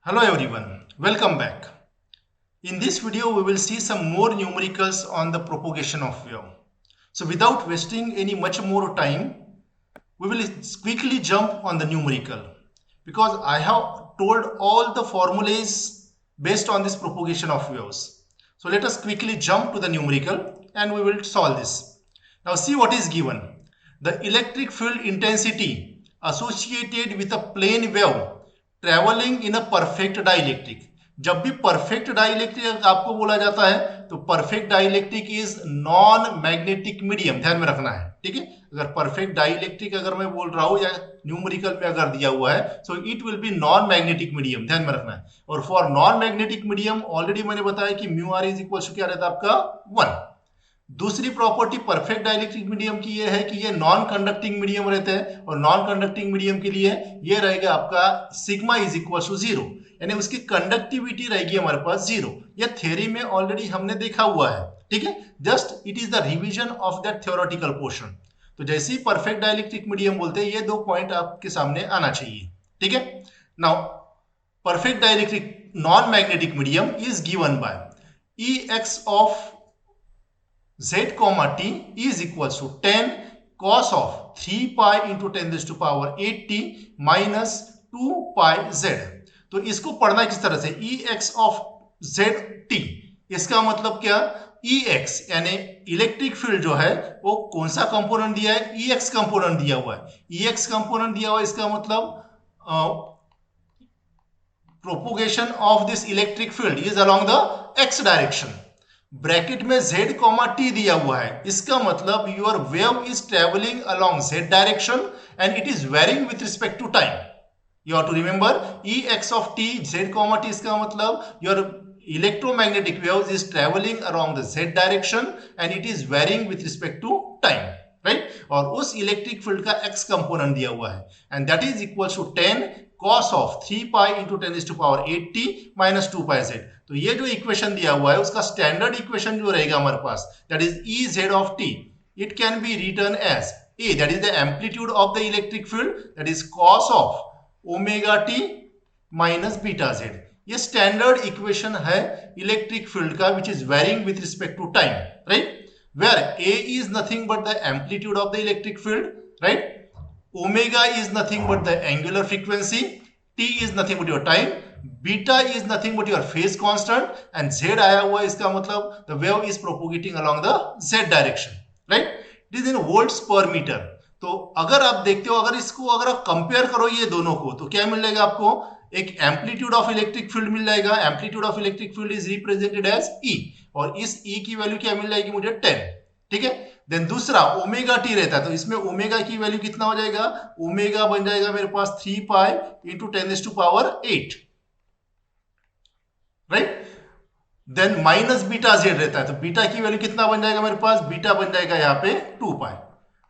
Hello everyone, welcome back. In this video, we will see some more numericals on the propagation of wave. So without wasting any much more time, we will quickly jump on the numerical because I have told all the formulas based on this propagation of waves. So let us quickly jump to the numerical and we will solve this. Now see what is given. The electric field intensity associated with a plane wave travelling in a perfect dielectric. जब भी perfect dielectric आपको बोला जाता है तो perfect dielectric is non magnetic medium, ध्यान में रखना है। ठीक है, अगर परफेक्ट डाइलेक्ट्रिक अगर मैं बोल रहा हूं या न्यूमेरिकल में अगर दिया हुआ है so it will be non magnetic medium, ध्यान में रखना है। और for non magnetic medium already मैंने बताया कि mu r is equal to क्या रहता है आपका 1। दूसरी प्रॉपर्टी परफेक्ट डाइलेक्ट्रिक मीडियम की ये है कि ये नॉन कंडक्टिंग मीडियम रहते हैं और नॉन कंडक्टिंग मीडियम के लिए ये रहेगा आपका सिग्मा इज इक्वल टू 0, यानी उसकी कंडक्टिविटी रहेगी हमारे पास 0। ये थ्योरी में ऑलरेडी हमने देखा हुआ है। ठीक है, just it is the revision of that theoretical portion. तो जैसे ही परफेक्ट डाइलेक्ट्रिक मीडियम बोलते हैं ये दो पॉइंट आपके सामने आना चाहिए। ठीक है, now perfect dielectric non magnetic medium is given by E x of z comma t is equals to 10 cos of 3 pi into 10 raised to power 8t minus 2 pi z। तो इसको पढ़ना किस तरह से, ई एक्स ऑफ जेड टी, इसका मतलब क्या, ई x यानी इलेक्ट्रिक फील्ड जो है वो कौन सा कंपोनेंट दिया है, ई एक्स कंपोनेंट दिया हुआ है। ई एक्स कंपोनेंट दिया हुआ है, इसका मतलब propagation of this electric field is along the x direction. Bracket में z कॉमा t दिया हुआ है, इसका मतलब your wave is travelling along z direction and it is varying with respect to time. You have to remember E x of t, z comma t, इसका मतलब your electromagnetic wave is travelling along the z direction and it is varying with respect to time, right. और उस electric field का x component दिया हुआ है and that is equal to 10 cos of 3 pi into 10 raised to power 8t minus 2 pi z। तो ये जो equation दिया हुआ है उसका स्टैंडर्ड इक्वेशन जो रहेगा हमारे पास that is E z of t, it can be written as A, that is the amplitude of the electric field, that is cos of omega t minus beta z. ये standard equation है electric field का which is varying with respect to time, right, where A is nothing but the amplitude of the electric field, right, omega is nothing but the angular frequency, t is nothing but your time, beta is nothing but your phase constant and z आया हुआ है, इसका मतलब the wave is propagating along the z direction, right, it is in volts per meter। तो अगर आप देखते हो, अगर इसको अगर आप कंपेयर करो ये दोनों को तो क्या मिल जाएगा आपको, एक एम्पलीट्यूड ऑफ इलेक्ट्रिक फील्ड मिल जाएगा, amplitude of electric field is represented as E और इस ई की वैल्यू क्या मिल जाएगी मुझे 10। ठीक है, देन दूसरा ओमेगा टी रहता है तो इसमें ओमेगा की वैल्यू कितना हो जाएगा, ओमेगा बन जाएगा मेरे पास 3 pi into 10 to power 8, right. Then minus beta z रहता है तो बीटा की वैल्यू कितना बन जाएगा मेरे पास, बीटा बन जाएगा यहाँ पे 2 पाई।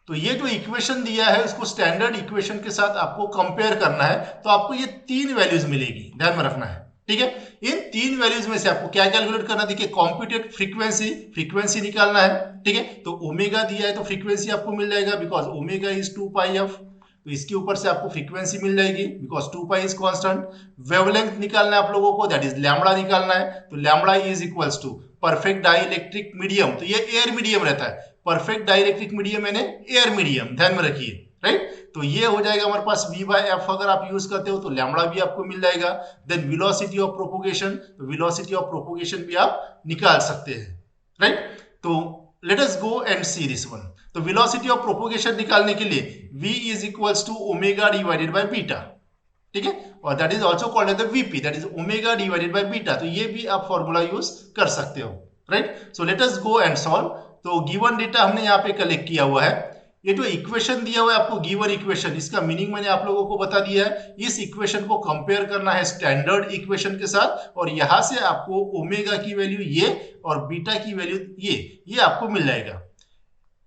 तो ये जो इक्वेशन दिया है उसको स्टैंडर्ड इक्वेशन के साथ आपको कंपेयर करना है तो आपको ये तीन वैल्यूज मिलेगी, ध्यान में रखना है। ठीक है, इन तीन वैल्यूज में से आपको क्या कैलकुलेट करना, देखिए कॉम्प्यूटेड फ्रीक्वेंसी, फ्रीक्वेंसी निकालना है। ठीक है, तो ओमेगा दिया है तो फ्रीक्वेंसी आपको मिल जाएगा because omega is 2 pi F, तो इसके ऊपर से आपको फ्रीक्वेंसी मिल जाएगी because 2 pi is constant. Wavelength निकालना है आप लोगों को, दैट इज लैम्बडा निकालना है, तो lambda is equals to perfect dielectric medium, तो ये एयर मीडियम रहता है, परफेक्ट डाइलेक्ट्रिक मीडियम यानी एयर मीडियम, ध्यान में रखिए, राइट। तो ये हो जाएगा हमारे पास v बाय एफ, अगर आप यूज करते हो तो लैम्बडा भी आपको मिल जाएगा। देन वेलोसिटी ऑफ प्रोपोगेशन, तो वेलोसिटी ऑफ प्रोपोगेशन भी आप निकाल सकते हैं, राइट। तो let us go and see this one. तो वेलोसिटी ऑफ प्रोपोगेशन निकालने के लिए v is equals to omega divided by beta, ठीक है, और that is also called as the VP, that is omega divided by beta. तो ये भी आप फॉर्मूला यूज कर सकते हो, right. So let us go and solve. तो गिवन डेटा हमने यहाँ पे कलेक्ट किया हुआ है, ये जो इक्वेशन दिया हुआ है आपको गिवन इक्वेशन, इसका मीनिंग मैंने आप लोगों को बता दिया है। इस इक्वेशन को कंपेयर करना है स्टैंडर्ड इक्वेशन के साथ और यहां से आपको ओमेगा की वैल्यू ये और बीटा की वैल्यू ये आपको मिल जाएगा।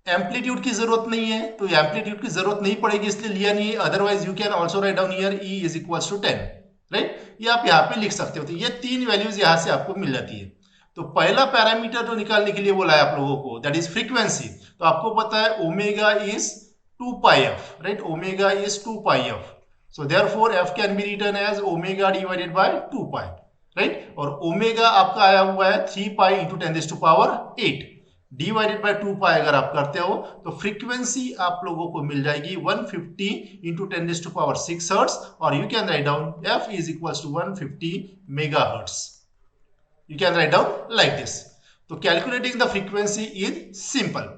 एम्पलीट्यूड की जरूरत नहीं है तो एम्पलीट्यूड की जरूरत नहीं पड़ेगी इसलिए लिया नहीं है, otherwise you can also write down here E is equals to 10, right, ये आप यहाँ पे लिख सकते हो। तो ये तीन वैल्यूज यहाँ से आपको मिल जाती है। तो पहला पैरामीटर जो निकालने के लिए बोला है आप लोगों को दैट इज फ्रीक्वेंसी, तो आपको पता है omega is 2 pi F, right, omega is 2 pi F. So therefore f can be written as omega divided by 2 pi, right? और ओमेगा आपका आया हुआ है 3 pi into 10 raised to power 8 divided bye 2 पाई अगर आप करते हो तो फ्रीक्वेंसी आप लोगों को मिल जाएगी 150 into 10 raised to power 6 hertz, और you can write down f is equals to 150 megahertz. You can write down like this. So calculating the frequency is simple.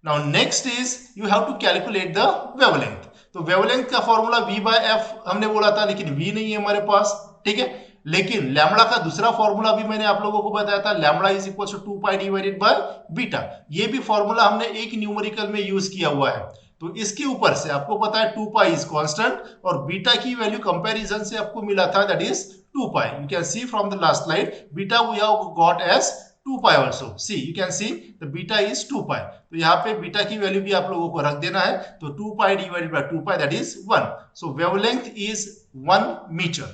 Now next is you have to calculate the wavelength. तो wavelength का formula v by f हमने बोला था, लेकिन v नहीं है हमारे पास, ठीक है. लेकिन लैम्बडा का दूसरा फॉर्मूला भी मैंने आप लोगों को बताया था, lambda is equal to 2 pi divided by beta. ये भी फॉर्मूला हमने एक न्यूमेरिकल में यूज किया हुआ है. तो इसके ऊपर से आपको पता है 2 पाई इज कांस्टेंट, और बीटा की वैल्यू कंपैरिजन से आपको मिला था that is 2 pi. You can see from the last slide beta we have got as 2 pi also. See, you can see the beta is 2 pi. तो यहाँ पे beta की वैल्यू भी आप लोगों को रख देना है. तो 2 pi divided by 2 pi that is 1. So wavelength is 1 meter.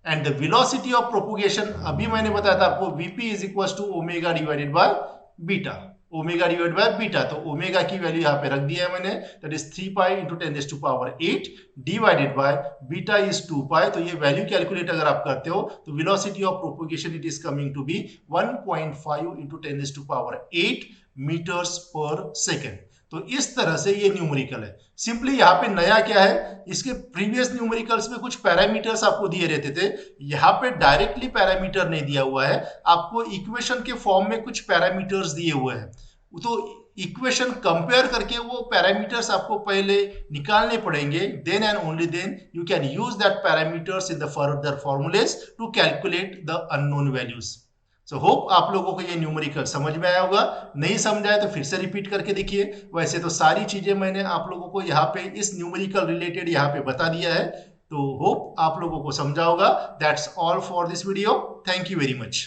And the velocity of propagation अभी मैंने बताया था आपको vp is equals to omega divided by beta. Omega divide by beta. तो ओमेगा की वैल्यू यहाँ पे रख दिया है मैंने, that is 3 pi into 10 raised to power 8 divided by beta is 2 pi. तो ये वैल्यू कैलकुलेट अगर आप करते हो तो velocity of propagation it is coming to be 1.5 into 10 raised to power 8 metres per second. तो इस तरह से ये न्यूमेरिकल है. सिंपली यहाँ पे नया क्या है, इसके प्रीवियस न्यूमेरिकल्स में कुछ पैरामीटर्स आपको दिए रहते थे, यहाँ पे डायरेक्टली पैरामीटर नहीं दिया हुआ है, आपको इक्वेशन के फॉर्म में कुछ पैरामीटर्स दिए हुए हैं. तो इक्वेशन कंपेयर करके वो पैरामीटर्स आपको पहले निकालने पड़ेंगे, then and only then you can use that parameters in the further formulas to calculate the unknown values. So hope आप लोगों को ये न्यूमेरिकल समझ में आया होगा. नहीं समझाए तो फिर से रिपीट करके देखिए. वैसे तो सारी चीजें मैंने आप लोगों को यहाँ पे इस न्यूमेरिकल रिलेटेड यहाँ पे बता दिया है. तो होप आप लोगों को समझा होगा. That's all for this video. Thank you very much.